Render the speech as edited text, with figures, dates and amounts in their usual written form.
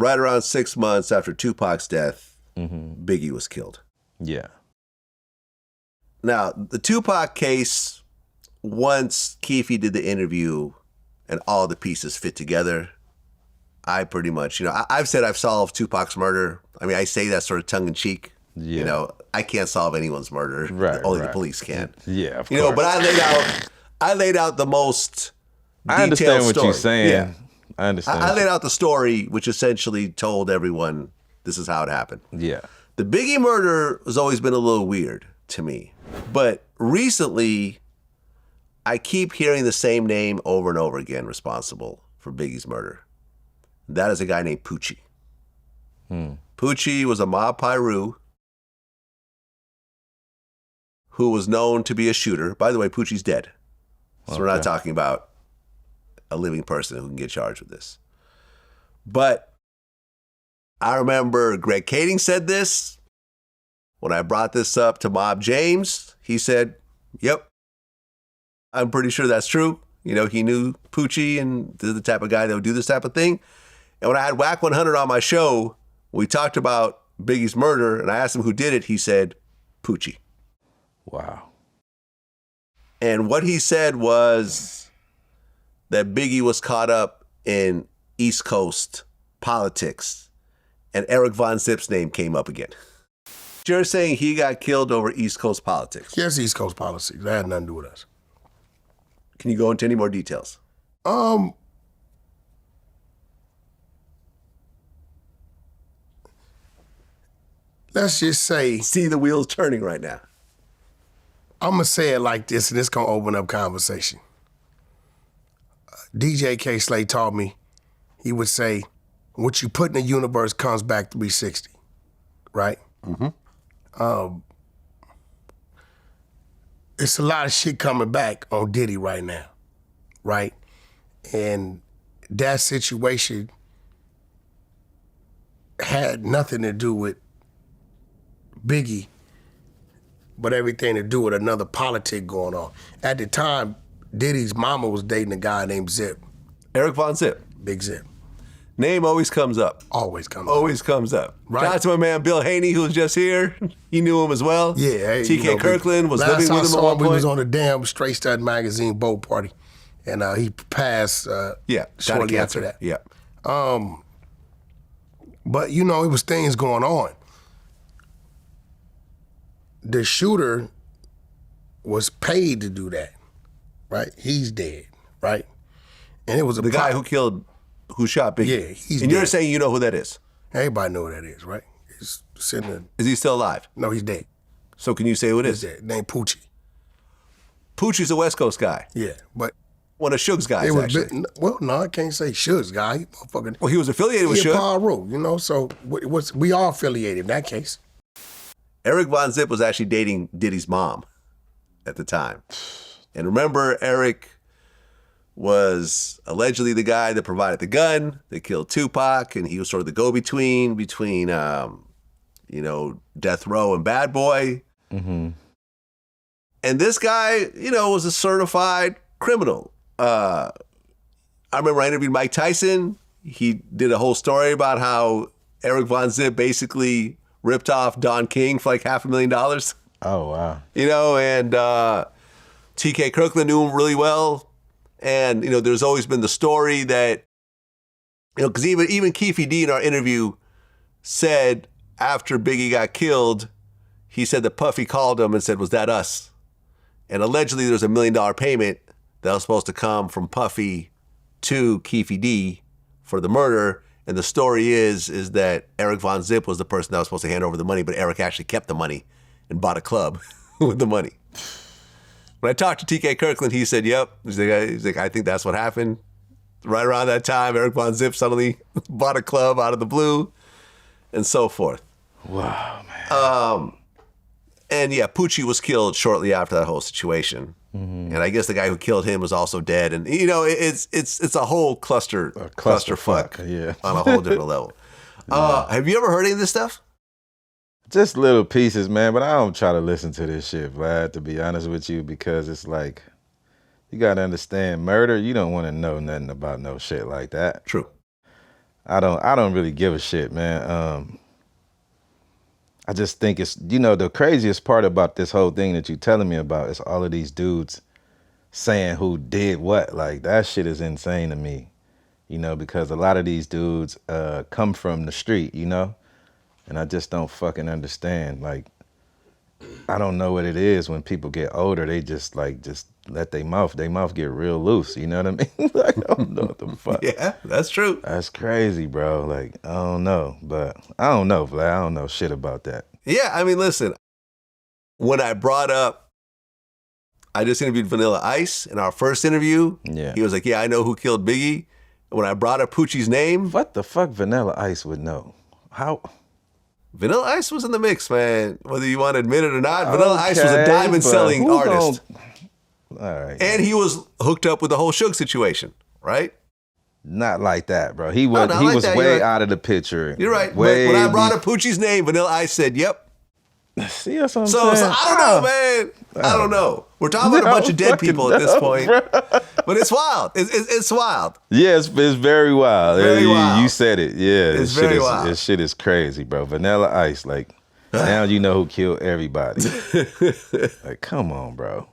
right around 6 months after Tupac's death, Biggie was killed. Yeah. Now, the Tupac case, once Keefe did the interview and all the pieces fit together, I pretty much, I've said I've solved Tupac's murder. I mean, I say that sort of tongue-in-cheek. Yeah. I can't solve anyone's murder. Right, Only the police can. Yeah, of course. But I laid out the most detailed I understand what story. you're saying. Yeah. I understand. I laid out the story, which essentially told everyone this is how it happened. Yeah. The Biggie murder has always been a little weird to me. But recently, I keep hearing the same name over and over again responsible for Biggie's murder. That is a guy named Poochie. Poochie was a Mob Piru who was known to be a shooter. By the way, Poochie's dead. So we're not talking about a living person who can get charged with this. But I remember Greg Kading said this. When I brought this up to Mob James, he said, yep, I'm pretty sure that's true. He knew Poochie and this is the type of guy that would do this type of thing. And when I had Wack100 on my show, we talked about Biggie's murder, and I asked him who did it. He said, Poochie. Wow. And what he said was that Biggie was caught up in East Coast politics, and Eric Von Zip's name came up again. You're saying he got killed over East Coast politics? Yes, East Coast politics. That had nothing to do with us. Can you go into any more details? Let's just say... See the wheels turning right now. I'm going to say it like this, and it's going to open up conversation. DJ K. Slay taught me, he would say, what you put in the universe comes back 360, right? It's a lot of shit coming back on Diddy right now, right? And that situation had nothing to do with Biggie, but everything to do with another politic going on. At the time, Diddy's mama was dating a guy named Zip. Eric Von Zip. Big Zip. Name always comes up. Always comes up. Always comes up. Right. Shout out to my man Bill Haney, who was just here. He knew him as well. Yeah. T.K. Kirkland was living with him at one point. We was on the damn Straight Stud Magazine boat party. And he passed shortly after that. Yeah. But, it was things going on. The shooter was paid to do that, right? He's dead, right? And it was the guy who shot Biggie. Yeah, he's And dead. you're saying you know who that is? Everybody know who that is, right? He's sitting there. Is he still alive? No, he's dead. So can you say who it is? He's dead. Named Poochie. Poochie's a West Coast guy. Yeah, but one of Suge's guys, actually. No, I can't say Suge's guy. Well, he was affiliated with Suge. Piru, so we are affiliated in that case. Eric Von Zip was actually dating Diddy's mom at the time. And remember, Eric was allegedly the guy that provided the gun that killed Tupac, and he was sort of the go-between between Death Row and Bad Boy. And this guy, was a certified criminal. I remember I interviewed Mike Tyson. He did a whole story about how Eric Von Zip basically ripped off Don King for like $500,000. Oh, wow. And T.K. Kirkland knew him really well. And, there's always been the story that, because even Keefe D in our interview said after Biggie got killed, he said that Puffy called him and said, was that us? And allegedly there's $1 million payment that was supposed to come from Puffy to Keefe D for the murder. And the story is that Eric Von Zip was the person that was supposed to hand over the money, but Eric actually kept the money and bought a club with the money. When I talked to T.K. Kirkland, he said, yep. He's like, I think that's what happened. Right around that time, Eric Von Zip suddenly bought a club out of the blue and so forth. Wow, man. And yeah, Poochie was killed shortly after that whole situation. And I guess the guy who killed him was also dead. And, it's a whole clusterfuck yeah. on a whole different level. Have you ever heard any of this stuff? Just little pieces, man, but I don't try to listen to this shit, Vlad, to be honest with you, because it's like, you got to understand, murder, you don't want to know nothing about no shit like that. True. I don't really give a shit, man. I just think it's, the craziest part about this whole thing that you're telling me about is all of these dudes saying who did what. Like, that shit is insane to me, because a lot of these dudes come from the street, and I just don't fucking understand. Like, I don't know what it is when people get older. They just let their mouth get real loose. You know what I mean? Like, I don't know what the fuck. Yeah, that's true. That's crazy, bro. Like, I don't know, but I don't know, Vlad. I don't know shit about that. Yeah, I mean, listen, when I brought up, I just interviewed Vanilla Ice in our first interview. Yeah. He was like, yeah, I know who killed Biggie. When I brought up Poochie's name. What the fuck Vanilla Ice would know? How? Vanilla Ice was in the mix, man. Whether you want to admit it or not, Vanilla Ice was a diamond-selling artist. All right. And he was hooked up with the whole Suge situation, right? Not like that, bro. He was that. way out of the picture. You're right. But when I brought up Poochie's name, Vanilla Ice said, yep. See, that's what I'm so saying. I don't know, man. I don't know. We're talking about a bunch of dead people at this point. Bro. But it's wild. It's wild. Yeah, it's very wild. Very wild. You said it. Yeah, it's very wild. This shit is crazy, bro. Vanilla Ice, like, now you know who killed everybody. Like, come on, bro.